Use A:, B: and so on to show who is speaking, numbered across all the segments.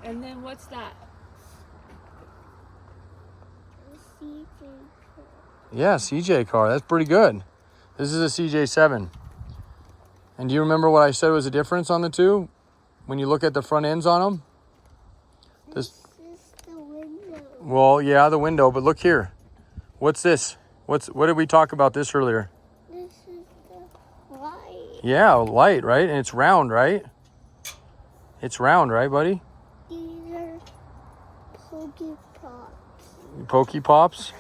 A: And then what's that?
B: CJ car.
C: Yeah, CJ car. That's pretty good. This is a CJ7. And do you remember what I said was the difference on the two? When you look at the front ends on them?
B: This is the window.
C: Well, yeah, the window, but look here. What's this? What did we talk about this earlier?
B: This is the light.
C: Yeah, light, right? And it's round, right? It's round, right, buddy?
B: These are Pokey Pops.
C: Pokey Pops?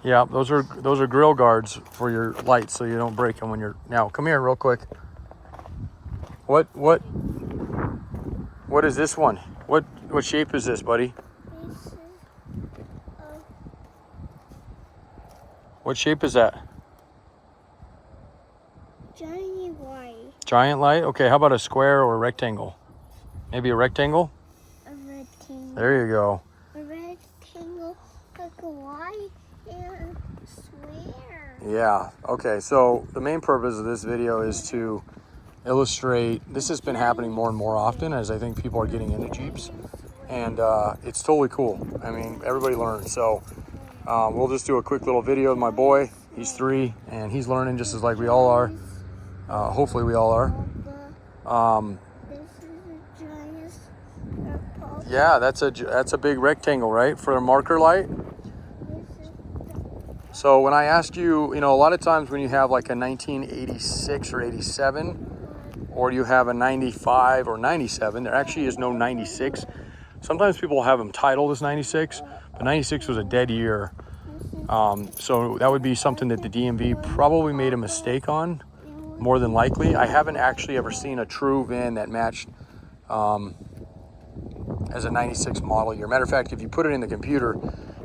C: Yeah, those are grill guards for your lights so you don't break them when you're... Now, come here real quick. What is this one? What shape is this, buddy?
B: This is
C: What shape is that?
B: giant white.
C: Giant light? Okay, how about a square or a rectangle? Maybe a rectangle?
B: A rectangle.
C: There you go.
B: A rectangle like a white and square.
C: Yeah, okay, so the main purpose of this video is to illustrate, this has been happening more and more often as I think people are getting into Jeeps, and it's totally cool. I mean, everybody learns, so we'll just do a quick little video with my boy. He's 3, and he's learning just as like we all are. Hopefully we all are.
B: This is a giant purple.
C: Yeah, that's a big rectangle, right, for a marker light.
B: This is
C: So when I ask you, a lot of times when you have like a 1986 or 87, or you have a 95 or 97, there actually is no 96. Sometimes people have them titled as 96, but 96 was a dead year. So that would be something that the DMV probably made a mistake on, more than likely. I haven't actually ever seen a true VIN that matched as a 96 model year. Matter of fact, if you put it in the computer,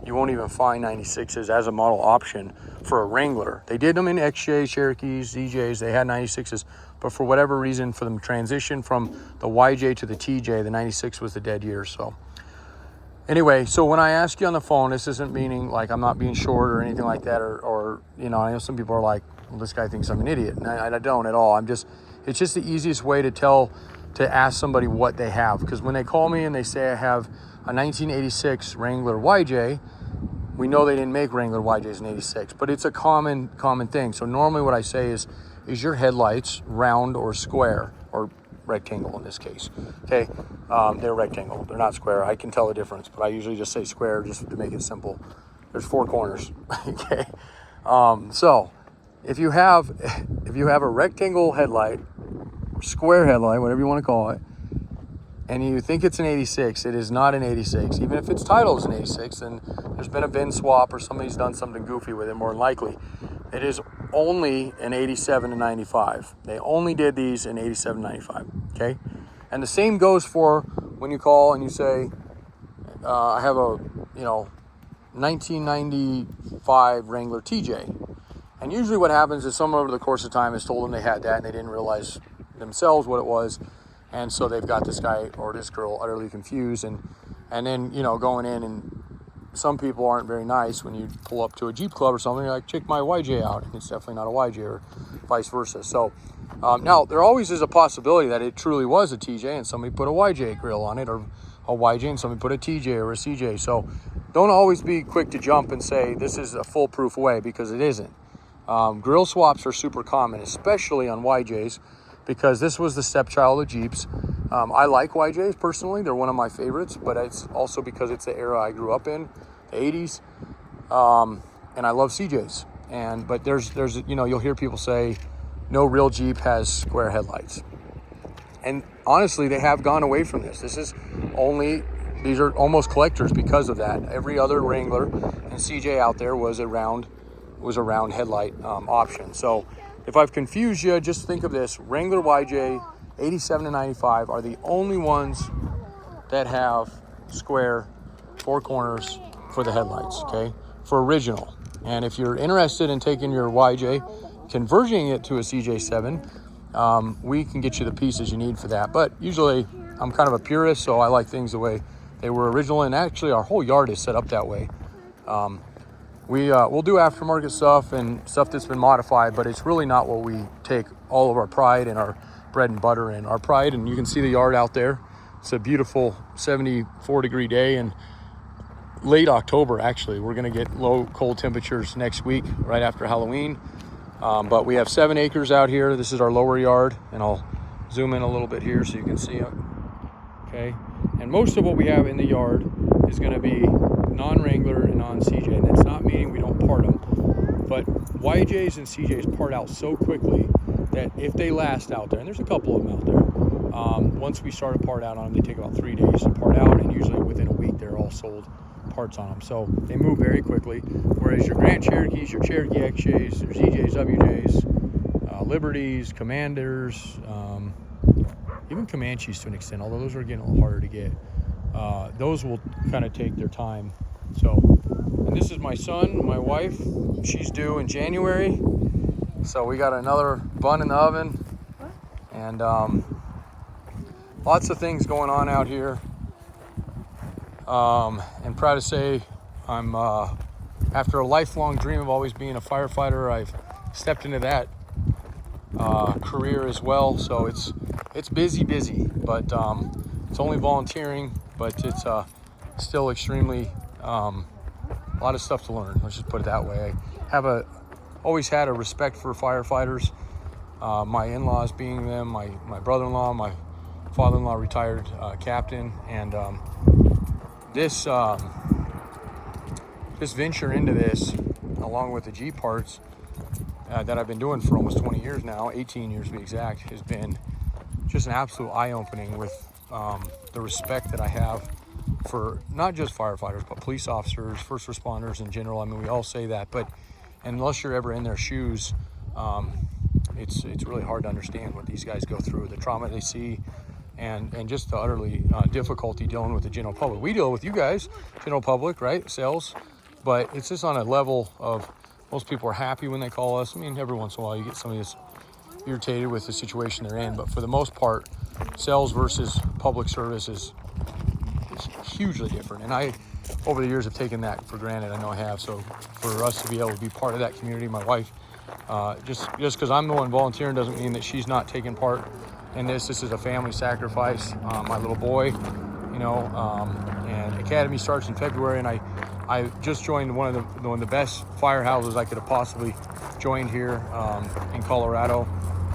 C: you won't even find 96s as a model option for a Wrangler. They did them in XJ, Cherokees, ZJs, they had 96s, but for whatever reason, for them transition from the YJ to the TJ, the 96 was the dead year. So anyway, so when I ask you on the phone, this isn't meaning like I'm not being short or anything like that, or I know some people are like, well, this guy thinks I'm an idiot, and I don't at all. It's just the easiest way to ask somebody what they have, because when they call me and they say I have a 1986 Wrangler YJ, we know they didn't make Wrangler YJs in 86, but it's a common thing. So normally what I say is your headlights round or square, or rectangle in this case? Okay, they're rectangle, they're not square. I can tell the difference, but I usually just say square just to make it simple. There's 4 corners, okay? So if you have a rectangle headlight, or square headlight, whatever you want to call it, and you think it's an 86, it is not an 86. Even if its title is an 86, then there's been a VIN swap or somebody's done something goofy with it, more than likely. It is only an 87 to 95. They only did these in 87 to 95, okay? And the same goes for when you call and you say, I have a, 1995 Wrangler TJ. And usually what happens is someone over the course of time has told them they had that and they didn't realize themselves what it was. And so they've got this guy or this girl utterly confused, and then, going in, and some people aren't very nice when you pull up to a Jeep club or something, you're like, check my YJ out, and it's definitely not a YJ, or vice versa. So now there always is a possibility that it truly was a TJ and somebody put a YJ grill on it, or a YJ and somebody put a TJ or a CJ. So don't always be quick to jump and say this is a foolproof way, because it isn't. Grill swaps are super common, especially on YJs, because this was the stepchild of Jeeps. I like YJs personally. They're one of my favorites, but it's also because it's the era I grew up in, the 80s. And I love CJs. But there's you'll hear people say, no real Jeep has square headlights. And honestly, they have gone away from this. These are almost collectors because of that. Every other Wrangler and CJ out there was a round headlight option. So if I've confused you, just think of this. Wrangler YJ 87 to 95 are the only ones that have square 4 corners for the headlights, okay? For original. And if you're interested in taking your YJ, converting it to a CJ7, we can get you the pieces you need for that. But usually I'm kind of a purist, so I like things the way they were original. And actually our whole yard is set up that way. We'll do aftermarket stuff and stuff that's been modified, but it's really not what we take all of our pride and our bread and butter in. Our pride, and you can see the yard out there, It's a beautiful 74-degree day, and late October, actually. We're going to get low cold temperatures next week, right after Halloween. But we have 7 acres out here. This is our lower yard, and I'll zoom in a little bit here so you can see it. Okay, and most of what we have in the yard is going to be non-Wrangler and non-CJ, and that's not meaning we don't part them. But YJs and CJs part out so quickly that if they last out there, and there's a couple of them out there, once we start a part out on them, they take about 3 days to part out, and usually within a week they're all sold parts on them. So they move very quickly. Whereas your Grand Cherokees, your Cherokee XJs, your ZJs, WJs, Liberties, Commanders, even Comanches to an extent, although those are getting a little harder to get. Those will kind of take their time. So, and this is my son, my wife. She's due in January. So we got another bun in the oven. And lots of things going on out here. And proud to say I'm, after a lifelong dream of always being a firefighter, I've stepped into that career as well. So it's busy, but it's only volunteering, but it's still extremely, a lot of stuff to learn. Let's just put it that way. I have always had a respect for firefighters. My in-laws being them, my brother-in-law, my father-in-law, retired captain, and this venture into this, along with the G parts that I've been doing for almost 20 years now, 18 years to be exact, has been just an absolute eye-opening with the respect that I have for not just firefighters, but police officers, first responders in general. I mean, we all say that, but unless you're ever in their shoes, it's really hard to understand what these guys go through, the trauma they see, and just the utterly difficulty dealing with the general public. We deal with you guys, general public, right? Sales, but it's just on a level of most people are happy when they call us. I mean, every once in a while you get somebody that's irritated with the situation they're in, but for the most part, sales versus public service is hugely different. And I, over the years, have taken that for granted. I know I have. So for us to be able to be part of that community, my wife, just because I'm the one volunteering doesn't mean that she's not taking part in this. This is a family sacrifice. My little boy, and Academy starts in February, and I just joined one of the best firehouses I could have possibly joined here in Colorado.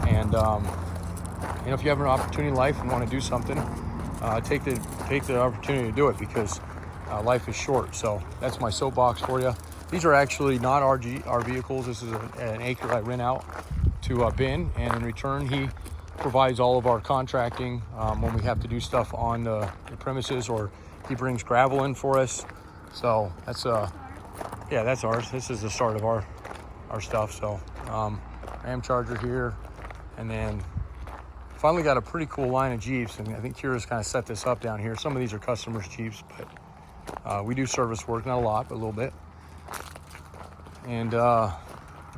C: And if you have an opportunity in life and want to do something, take the opportunity to do it, because life is short. So that's my soapbox for you. These are actually not our vehicles. This is an acre I rent out to Ben, and in return he provides all of our contracting when we have to do stuff on the premises, or he brings gravel in for us. So that's that's ours. This is the start of our stuff. So Ram Charger here, and then finally got a pretty cool line of Jeeps, and I think Kira's kind of set this up down here. Some of these are customers' Jeeps, but we do service work, not a lot, but a little bit. And got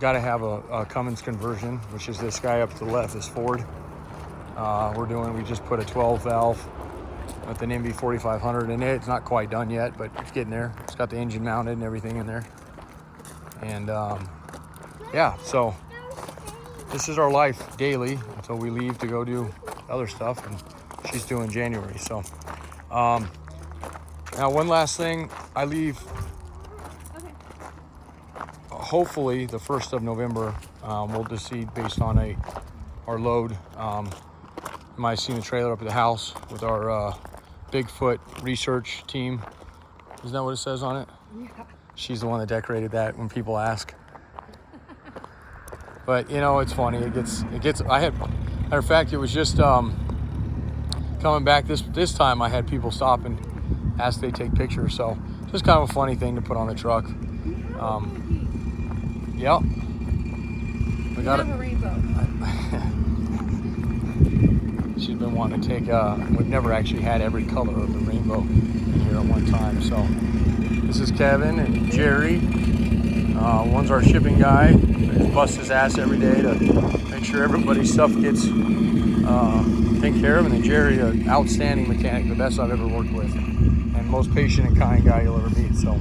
C: to have a Cummins conversion, which is this guy up to the left, this Ford. We just put a 12 valve with an MB 4500 in it. It's not quite done yet, but it's getting there. It's got the engine mounted and everything in there. And so this is our life daily until we leave to go do other stuff, and she's due in January. So now one last thing, I leave hopefully the 1st of November. We'll decide based on our load. You might have seen the trailer up at the house with our Bigfoot research team. Isn't that what it says on it? Yeah. She's the one that decorated that when people ask. But it's funny. It gets. Matter of fact, it was just coming back this time. I had people stop and ask they take pictures. So just kind of a funny thing to put on the truck. Yep. We got it. A rainbow. She's been wanting to take. We've never actually had every color of the rainbow in here at one time. So this is Kevin and Jerry. One's our shipping guy. He busts his ass every day to make sure everybody's stuff gets taken care of. And then Jerry, an outstanding mechanic, the best I've ever worked with, and most patient and kind guy you'll ever meet. So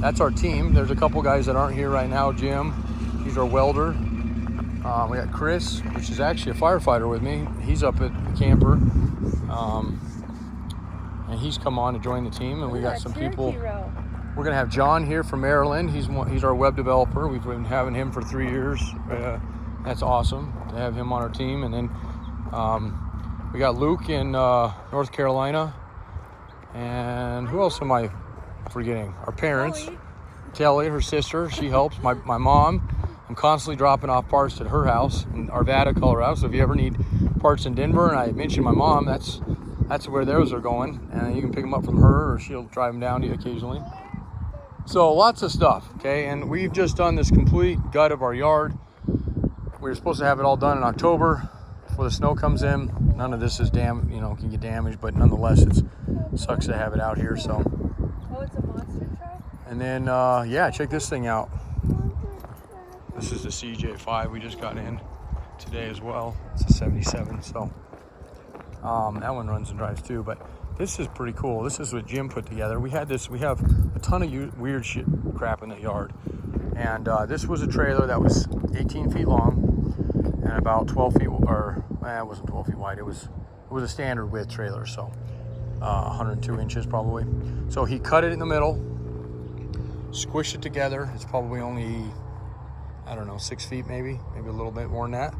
C: that's our team. There's a couple guys that aren't here right now. Jim, he's our welder. We got Chris, which is actually a firefighter with me. He's up at the camper. and he's come on to join the team. And we got some people.
A: Row.
C: We're gonna have John here from Maryland. He's our web developer. We've been having him for 3 years. That's awesome to have him on our team. And then we got Luke in North Carolina. And who else am I forgetting? Our parents. Kelly, her sister, she helps. My mom. I'm constantly dropping off parts at her house in Arvada, Colorado. So if you ever need parts in Denver, and I mentioned my mom, that's where those are going. And you can pick them up from her, or she'll drive them down to you occasionally. So lots of stuff, okay? And we've just done this complete gut of our yard. We were supposed to have it all done in October before the snow comes in. None of this is can get damaged, but nonetheless, it sucks to have it out here. So.
A: Oh, it's a monster truck?
C: And then, yeah, check this thing out. This is the CJ5 we just got in today as well. It's a 77, so that one runs and drives too. But this is pretty cool. This is what Jim put together. We have a ton of weird shit crap in the yard. And this was a trailer that was 18 feet long and about 12 feet, it wasn't 12 feet wide. It was a standard width trailer, so 102 inches probably. So he cut it in the middle, squished it together. It's probably only, I don't know, 6 feet maybe a little bit more than that.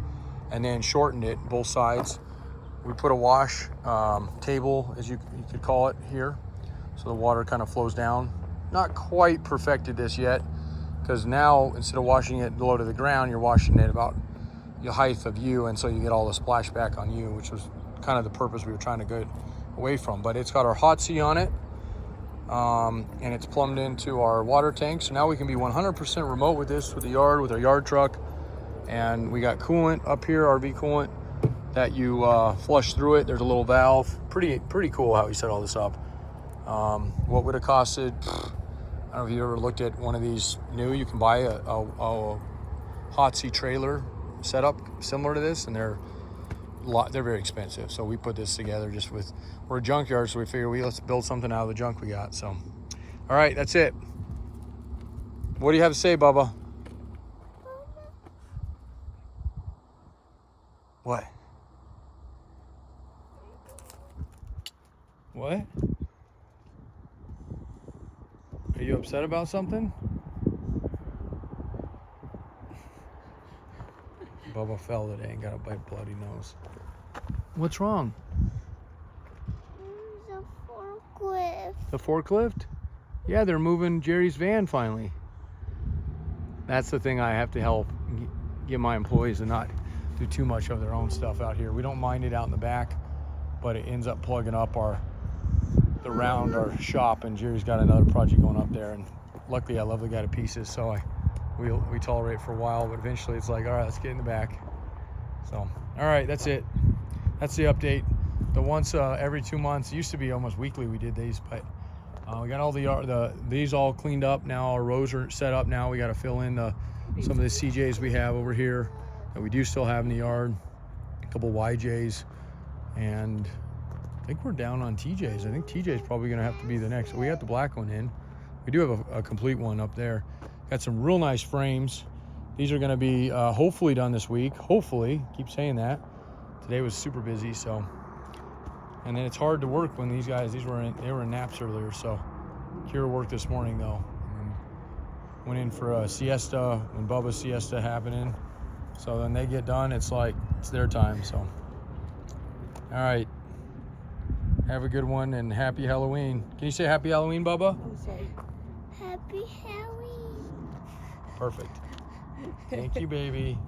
C: And then shortened it both sides. We put a wash table, as you could call it, here. So the water kind of flows down. Not quite perfected this yet, because now instead of washing it low to the ground, you're washing it about the height of you, and so you get all the splashback on you, which was kind of the purpose we were trying to get away from. But it's got our hot sea on it, and it's plumbed into our water tank. So now we can be 100% remote with this, with our yard truck. And we got coolant up here, RV coolant, that you flush through it. There's a little valve. Pretty cool how he set all this up. What would have costed? I don't know if you ever looked at one of these new. You can buy a hot sea trailer setup similar to this, and they're very expensive. So we put this together we're a junkyard, so we figure let's build something out of the junk we got. So, all right, that's it. What do you have to say, Bubba? What? What? Are you upset about something? Bubba fell today and got a bloody nose. What's wrong?
B: The forklift.
C: The forklift? Yeah, they're moving Jerry's van finally. That's the thing I have to help get my employees to not do too much of their own stuff out here. We don't mind it out in the back, but it ends up plugging up our shop, and Jerry's got another project going up there, and luckily I love the guy to pieces, so we tolerate for a while, but eventually it's like, all right, let's get in the back. So, all right, that's it. That's the update. The once every 2 months, it used to be almost weekly we did these, but we got all these all cleaned up now. Our rows are set up now. We got to fill in some of the CJs we have over here that we do still have in the yard, a couple YJs, and I think we're down on TJs. I think TJ's probably going to have to be the next. We got the black one in. We do have a complete one up there. Got some real nice frames. These are going to be hopefully done this week. Hopefully, keep saying that. Today was super busy, so. And then it's hard to work when they were in naps earlier. So, Kira worked this morning though. Went in for a siesta when Bubba's siesta happening. So then they get done, it's like it's their time. So, all right. Have a good one and happy Halloween. Can you say happy Halloween, Bubba?
A: I'm sorry.
B: Happy Halloween.
C: Perfect. Thank you, baby.